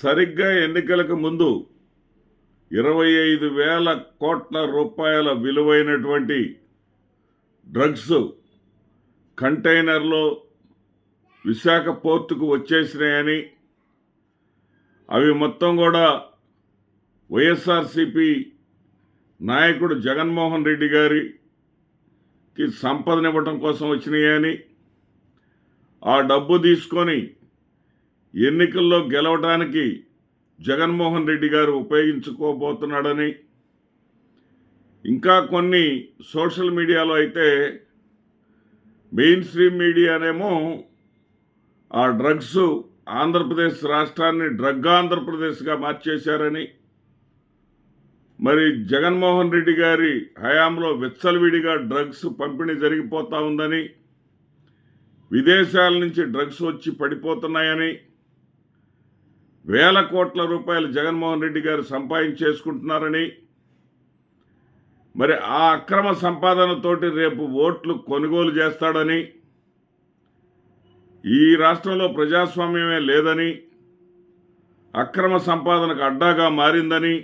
సరిగ్గా ఎన్నికలకు ముందు 25,000 కోట్ల రూపాయల విలువైనటువంటి డ్రగ్స్ కంటైనర్లో విశాఖ పోర్టుకు వచ్చేసినాయని, అవి మొత్తం కూడా వైఎస్ఆర్సీపీ నాయకుడు జగన్మోహన్ రెడ్డి గారికి సంపదనివ్వటం కోసం వచ్చినాయని, ఆ డబ్బు తీసుకొని ఎన్నికల్లో గెలవడానికి జగన్మోహన్ రెడ్డి గారు ఉపయోగించుకోబోతున్నాడని, ఇంకా కొన్ని సోషల్ మీడియాలో అయితే మెయిన్ స్ట్రీమ్ మీడియానేమో ఆ డ్రగ్స్ ఆంధ్రప్రదేశ్ రాష్ట్రాన్ని డ్రగ్ ఆంధ్రప్రదేశ్గా మార్చేశారని, మరి జగన్మోహన్ రెడ్డి గారి హయాంలో విచ్చలవిడిగా డ్రగ్స్ పంపిణీ జరిగిపోతూ ఉందని, విదేశాల నుంచి డ్రగ్స్ వచ్చి పడిపోతున్నాయని, వేల కోట్ల రూపాయలు జగన్మోహన్ రెడ్డి గారు సంపాదించేసుకుంటున్నారని, మరి ఆ అక్రమ సంపాదనతోటి రేపు ఓట్లు కొనుగోలు చేస్తాడని, ఈ రాష్ట్రంలో ప్రజాస్వామ్యమే లేదని, అక్రమ సంపాదనకు అడ్డాగా మారిందని,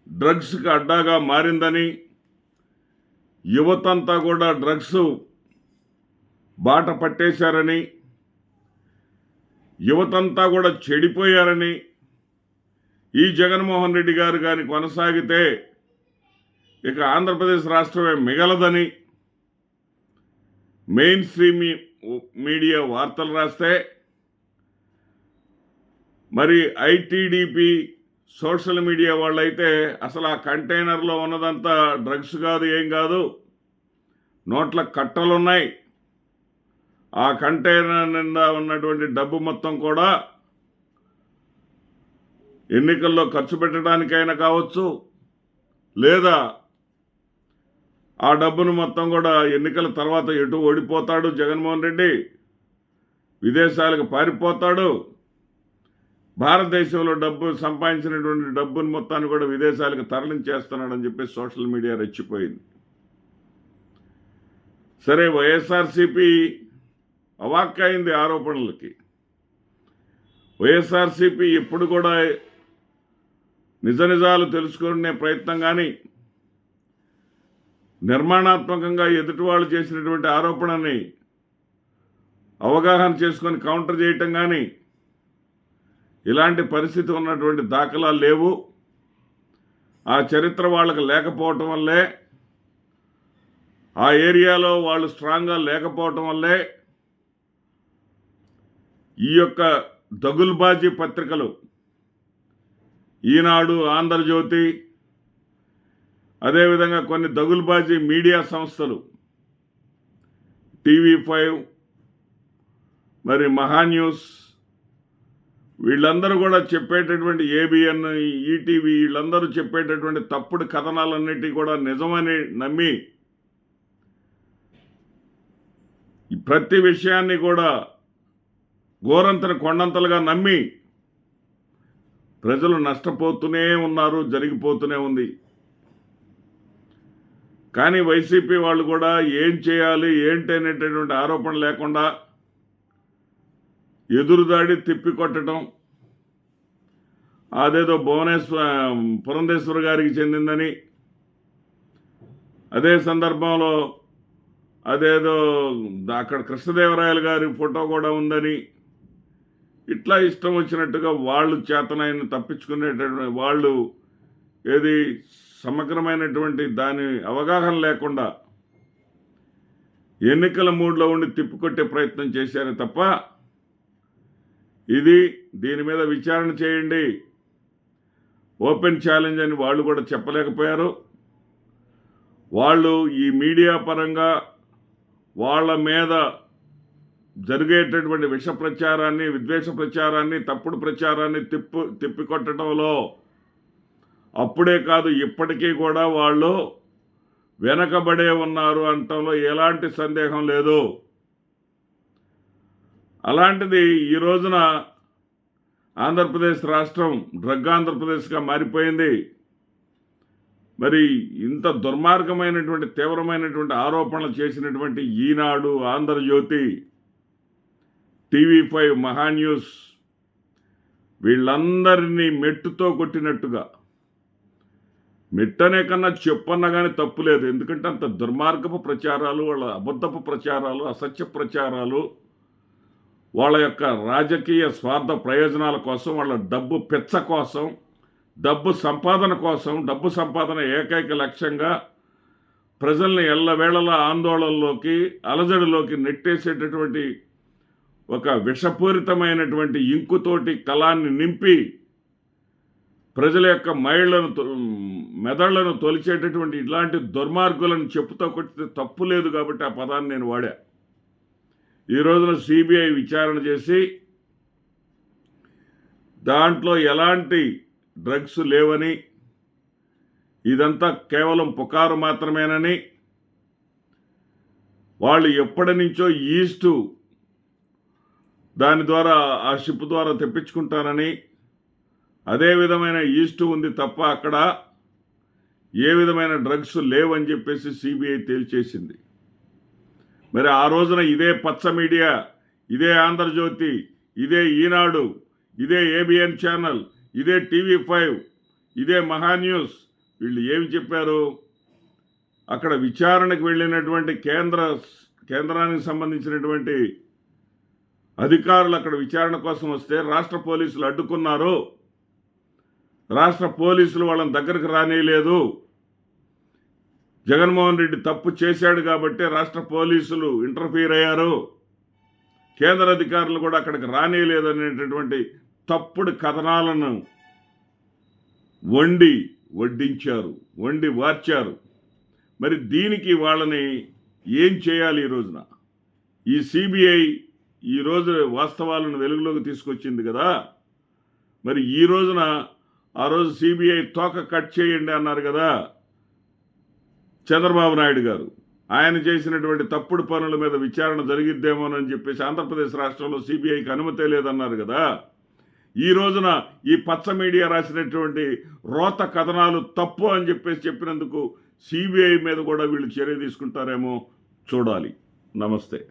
డ్రగ్స్కి అడ్డాగా మారిందని, యువతంతా కూడా డ్రగ్స్ బాట పట్టేశారని, యువతంతా కూడా చెడిపోయారని, ఈ జగన్మోహన్ రెడ్డి గారు కానీ కొనసాగితే ఇక ఆంధ్రప్రదేశ్ రాష్ట్రమే మిగలదని మెయిన్ స్ట్రీమ్ మీడియా వార్తలు రాస్తే, మరి ఐటీడీపీ సోషల్ మీడియా వాళ్ళైతే అసలు ఆ కంటైనర్లో ఉన్నదంతా డ్రగ్స్ కాదు, ఏం కాదు, నోట్ల కట్టలున్నాయి, ఆ కంటైనర్ నిండా ఉన్నటువంటి డబ్బు మొత్తం కూడా ఎన్నికల్లో ఖర్చు పెట్టడానికైనా కావచ్చు, లేదా ఆ డబ్బును మొత్తం కూడా ఎన్నికల తర్వాత ఎటు ఓడిపోతాడు జగన్మోహన్ రెడ్డి, విదేశాలకు పారిపోతాడు, భారతదేశంలో డబ్బు సంపాదించినటువంటి డబ్బును మొత్తాన్ని కూడా విదేశాలకు తరలించేస్తున్నాడని చెప్పి సోషల్ మీడియా రెచ్చిపోయింది. సరే, వైఎస్ఆర్సీపీ అవాక్కైంది ఆరోపణలకి. వైఎస్ఆర్సీపీ ఎప్పుడు కూడా నిజ నిజాలు తెలుసుకునే ప్రయత్నం కానీ, నిర్మాణాత్మకంగా ఎదుటివాళ్ళు చేసినటువంటి ఆరోపణని అవగాహన చేసుకొని కౌంటర్ చేయటం కానీ, ఇలాంటి పరిస్థితి ఉన్నటువంటి దాఖలాలు లేవు. ఆ చరిత్ర వాళ్ళకి లేకపోవటం వల్లే, ఆ ఏరియాలో వాళ్ళు స్ట్రాంగ్గా లేకపోవటం వల్లే ఈ యొక్క దగుల్బాజీ పత్రికలు, ఈనాడు, ఆంధ్రజ్యోతి, అదేవిధంగా కొన్ని దగుల్బాజీ మీడియా సంస్థలు, TV5, మరి మహాన్యూస్, వీళ్ళందరూ కూడా చెప్పేటటువంటి ABN, ఈటీవీ, వీళ్ళందరూ చెప్పేటటువంటి తప్పుడు కథనాలన్నిటి కూడా నిజమని నమ్మి ప్రతి విషయాన్ని కూడా గోరంతను కొండంతలుగా నమ్మి ప్రజలు నష్టపోతూనే ఉన్నారు, జరిగిపోతూనే ఉంది. కానీ వైసీపీ వాళ్ళు కూడా ఏం చేయాలి ఏంటి అనేటటువంటి ఆరోపణ లేకుండా ఎదురుదాడి తిప్పికొట్టడం, అదేదో పురంధేశ్వర గారికి చెందిందని, అదే సందర్భంలో అదేదో అక్కడ కృష్ణదేవరాయలు గారి ఫోటో కూడా ఉందని, ఇట్లా ఇష్టం వచ్చినట్టుగా వాళ్ళు చేతనైన తప్పించుకునేటటువంటి వాళ్ళు ఏది సమగ్రమైనటువంటి దాని అవగాహన లేకుండా ఎన్నికల మూడ్లో ఉండి తిప్పికొట్టే ప్రయత్నం చేశారే తప్ప, దీని మీద విచారణ చేయండి, ఓపెన్ ఛాలెంజ్ అని వాళ్ళు కూడా చెప్పలేకపోయారు. వాళ్ళు ఈ మీడియా పరంగా వాళ్ళ మీద జరిగేటటువంటి విష ప్రచారాన్ని, విద్వేష ప్రచారాన్ని, తప్పుడు ప్రచారాన్ని తిప్పికొట్టడంలో అప్పుడే కాదు ఇప్పటికీ కూడా వాళ్ళు వెనకబడే ఉన్నారు అనటంలో ఎలాంటి సందేహం లేదు. అలాంటిది ఈ రోజున ఆంధ్రప్రదేశ్ రాష్ట్రం డ్రగ్ ఆంధ్రప్రదేశ్గా మారిపోయింది. మరి ఇంత దుర్మార్గమైనటువంటి తీవ్రమైనటువంటి ఆరోపణలు చేసినటువంటి ఈనాడు, ఆంధ్రజ్యోతి, TV5, మహాన్యూస్ వీళ్ళందరినీ మెట్టుతో కొట్టినట్టుగా, మెట్టనే కన్నా చెప్పన్నా కానీ తప్పులేదు. ఎందుకంటే అంత దుర్మార్గపు ప్రచారాలు, వాళ్ళ అబద్ధపు ప్రచారాలు, అసత్య ప్రచారాలు, వాళ్ళ యొక్క రాజకీయ స్వార్థ ప్రయోజనాల కోసం, వాళ్ళ డబ్బు పెచ్చ కోసం, డబ్బు సంపాదన ఏకైక లక్ష్యంగా ప్రజల్ని ఎల్లవేళలా ఆందోళనలోకి, అలజడిలోకి నెట్టేసేటటువంటి ఒక విషపూరితమైనటువంటి ఇంకుతోటి కలాన్ని నింపి ప్రజల యొక్క మెదళ్లను తొలిచేటటువంటి ఇలాంటి దుర్మార్గులను చెప్పుతో కొట్టితే తప్పు లేదు కాబట్టి ఆ పదాన్ని నేను వాడా. ఈ రోజున సిబిఐ విచారణ చేసి దాంట్లో ఎలాంటి డ్రగ్స్ లేవని, ఇదంతా కేవలం పుకారు మాత్రమేనని, వాళ్ళు ఎప్పటి నుంచో ఈస్టు దాని ద్వారా ఆ షిప్ ద్వారా తెప్పించుకుంటారని, అదే విధమైన ఈస్టు ఉంది తప్ప అక్కడ ఏ విధమైన డ్రగ్స్ లేవని చెప్పేసి సిబిఐ తేల్చేసింది. మరి ఆ రోజున ఇదే పచ్చ మీడియా, ఇదే ఆంధ్రజ్యోతి, ఇదే ఈనాడు, ఇదే ఏబిఎన్ ఛానల్, ఇదే TV5, ఇదే మహాన్యూస్ వీళ్ళు ఏమి చెప్పారు? అక్కడ విచారణకు వెళ్ళినటువంటి కేంద్రానికి సంబంధించినటువంటి అధికారులు అక్కడ విచారణ కోసం వస్తే రాష్ట్ర పోలీసులు అడ్డుకున్నారు. రాష్ట్ర పోలీసులు వాళ్ళని దగ్గరకు రానేలేదు. జగన్మోహన్ రెడ్డి తప్పు చేశాడు కాబట్టి రాష్ట్ర పోలీసులు ఇంటర్ఫీర్ అయ్యారు. కేంద్ర అధికారులు కూడా అక్కడికి రానేలేదు అనేటటువంటి తప్పుడు కథనాలను వండి వార్చారు. మరి దీనికి వాళ్ళని ఏం చేయాలి? ఈ రోజున ఈ సిబిఐ ఈ రోజు వాస్తవాలను వెలుగులోకి తీసుకొచ్చింది కదా. మరి ఈ రోజున ఆ రోజు సిబిఐ తోక కట్ చేయండి అన్నారు కదా చంద్రబాబు నాయుడు గారు. ఆయన చేసినటువంటి తప్పుడు పనుల మీద విచారణ జరిగిద్దేమోనని చెప్పేసి ఆంధ్రప్రదేశ్ రాష్ట్రంలో సిబిఐకి అనుమతి లేదన్నారు కదా. ఈ రోజున ఈ పచ్చ మీడియా రాసినటువంటి రోత కథనాలు తప్పు అని చెప్పినందుకు సిబిఐ మీద కూడా వీళ్ళు చర్య తీసుకుంటారేమో చూడాలి. నమస్తే.